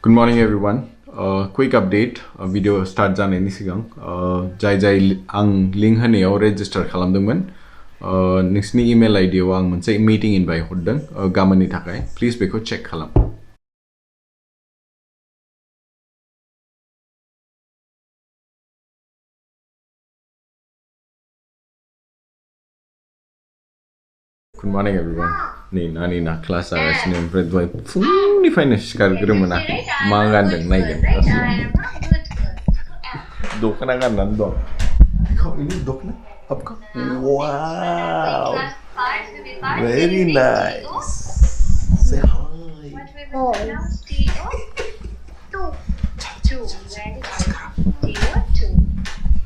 Good morning everyone. Quick update. Video start जानायनि सिगां जाय आं लिंक होनायाव register खालामदोंमोन नोंसिनि email ID आव आं मोनसे meeting invite हरदों गाबोननि थाखाय please बेखौ check खालाम. Good morning everyone. Nani na class आगासिनो ओमफ्राय दहाय फुंनिफ्रायनो सिखारग्रोमोन आं मा गानदों नायगोन दखना गाननानै दं दखना आपका wow very nice say hi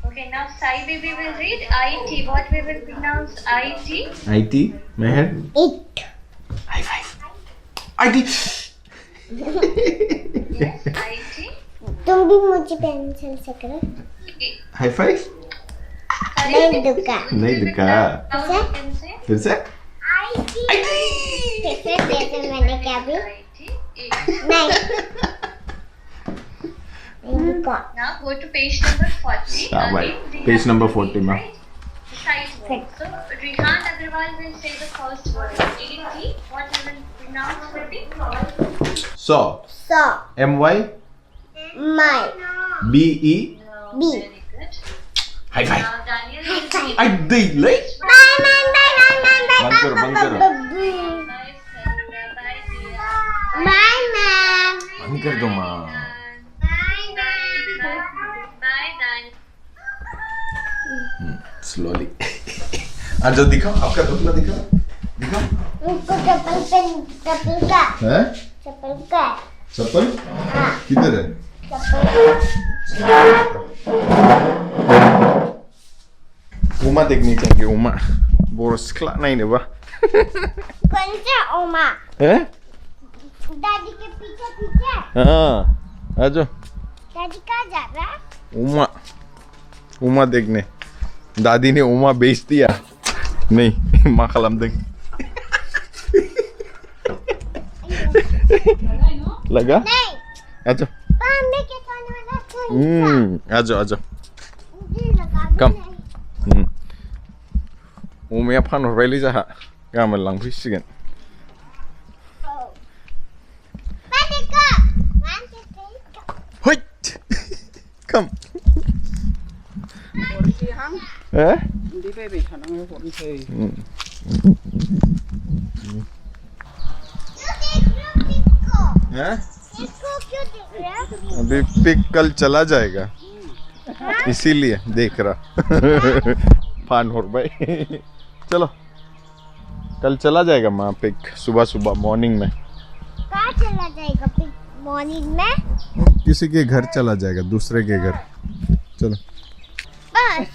Okay, now Sai baby will read IT. What we will pronounce IT? IT my head It. high five IT Yes, IT. तुम भी मुझे पेंसिल से करो. high five नहीं दुका. नहीं दुका Now you can say फिर से IT. कैसे मैंने क्या भी? IT. नहीं. दुका. Now go to page number 40. हाँ भाई Again, Rehan page number will 40 read, में right? Sight word. So Rehan Agrawal will say the first word. AT. What we will pronounce will be? so So MY my BE B. Very good. high five Now Daniel will read. I did like Bye bye bye bye bye bye. बंद करो Bye, Sarita. Bye, Dia. Bye ma'am. बंद कर दो माँ Bye ma'am. Bye, Dan. slowly आज जो दिखाओ आपका दुखना दिखाओ दिखाओ उनको चप्पल का हैं चप्पल का चप्पल हाँ किधर है चप्पल उमा देखनी चाहिए उमा बोरस खला नहीं ने बा कौन सा ओमा हैं दादी के पीछे पीछे हाँ आजो दादी कहाँ जा रहा उमा उमा देखने दादी ने उमा बेच दिया नहीं माँ कलमदव लगा नहीं आजो पांडे के खाने वाला कोई आजो आजो मुझे लगा कम उमाया फानहरबायलै जाहा गाबोन लांफैसिगोन Hoit! Come. Eh? Đi về bị khả năng hỗn thì हैं? इसको क्यों देख रहा है अभी पिक कल चला जाएगा इसीलिए देख रहा फानहरबाय चलो कल चला जाएगा माँ पिक सुबह सुबह मॉर्निंग में कहाँ चला जाएगा फिर मॉर्निंग में किसी के घर चला जाएगा दूसरे के घर चलो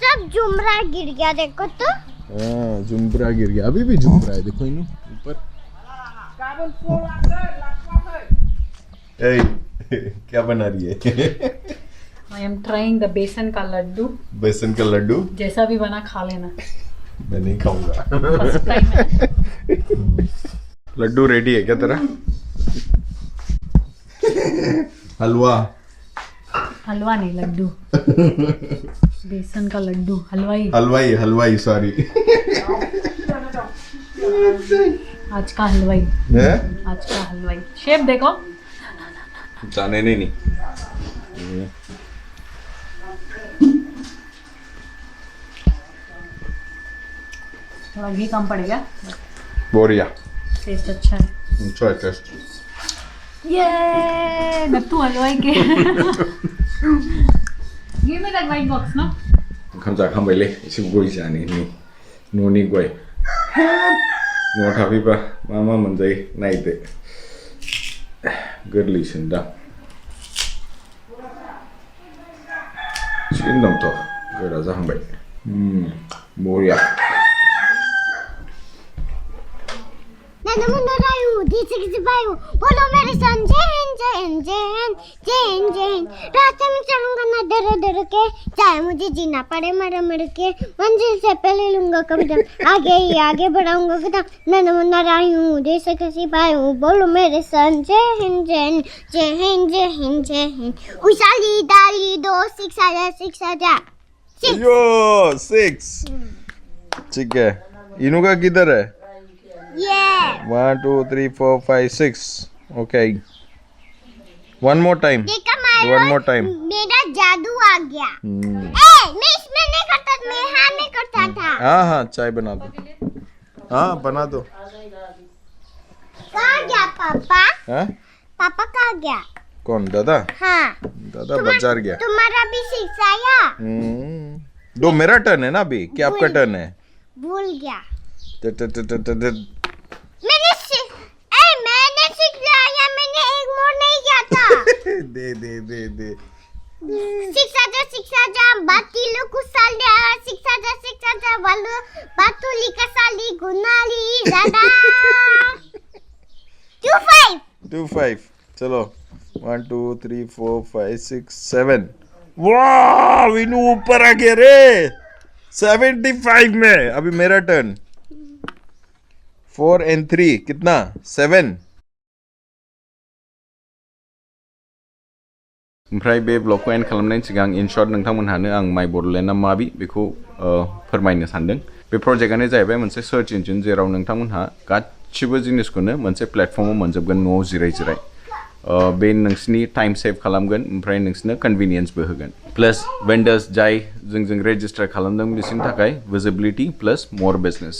सब जुमरा गिर गया देखो तो हाँ जुमरा गिर गया अभी भी जुमरा है देखो इन्हों ऊपर क्या बना रही है I am trying the बेसन का लड्डू बेसन का लड्डू जैसा भी बना खा लेना मैं नहीं खाऊंगा फर्स्ट टाइम है लड्डू रेडी है क्या तेरा हलवा हलवा नहीं लड्डू बेसन का लड्डू हलवाई हलवाई हलवाई सॉरी आज का हलवाई आज का हलवाई शेप देखो जाने नहीं थोड़ा घी कम पड़ गया बोरिया टेस्ट अच्छा है अच्छा टेस्ट ये नत्तू हलवाई के Give me that white box, no? ओंखाम जाखांबायलै एसे गय जानो न'नि गय न'आव थाफैबा मा मा मोनजायो नायदो गोरलैसोन्दां सिन दंथ' गोरा जाहांबाय बरिया नन्नू मुन्नू रायू दीदी की बायू बोलो मेरे संजय रास्ते में चलूंगा ना डर के, चाहे मुझे जीना पड़े मर के, मंजिल से पहले लूंगा कदम, आगे ही आगे बढ़ाऊंगा कदम, नन्हा मुन्ना राही हूँ देश का सिपाही हूँ, बोलो मेरे सन जय हिंद जय हिंद जय हिंद जय हिंद जय हिंद, उशाली डाली 2 6 आजा यो 6 ठीक है इनू का किधर है ये 1 2 3 4 5 6 ओके one more time देखा मेरा जादू आ गया मैं इसमें नहीं करता मैं हाथ में करता था हाँ चाय बना दो बना दो कहाँ गया पापा पापा कहाँ गया कौन दादा हाँ दादा बाजार गया तुम्हारा भी 6 आया दो मेरा टर्न है ना अभी क्या आपका टर्न है भूल गया मैंने 6 लाया मैंने एक मोड़ नहीं किया था दे 6 आजा बातिलो कुसाल्या 6 आजा वालो बातुली कसाली गुनाली दादा 2 5 चलो 1 2 3 4 5 6 7 वाह विनू ऊपर आ गया रे 75 में अभी मेरा टर्न 4 and 3 कितना 7 ओमफ्राय बे ब्लगखौ एन्ड खालामनायनि सिगां इनशर्ट नोंथांमोनहानो आं माय बड'लेण्डआ माबि बेखौ फोरमायनो सानदों बे प्रजेक्टआनो जाहैबाय मोनसे सार्च इन्जिन जेराव नोंथांमोनहा गासिबो जिनिसखौनो मोनसे प्लेटफर्माव मोनजोबगोन न'आव जिराय बे नोंसिनि टाइम सेभ खालामगोन ओमफ्राय नोंसिनो कन्भिनियन्सबो होगोन प्लास वेन्डार्स जाय जोंजों रेजिस्टार खालामदों बिसोरनि थाखाय भिजिबिलिटि प्लास मोर बिजनेस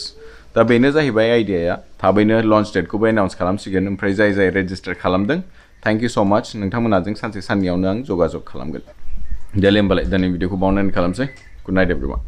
दा बेनो जाहैबाय आइडियाया थाबैनो लन्च डेटखौबो एनाउन्स खालामसिगोन ओमफ्राय जाय रेजिस्टार खालामदों थैंक यू सो मच नोंथांमोनाजों सानसे साननैयावनो आं जगाजग खालामगोन दे होमबालाय दिनै भिडिअखौ बावनो एन्ड खालामसै गुड नाइट एभ्रिवान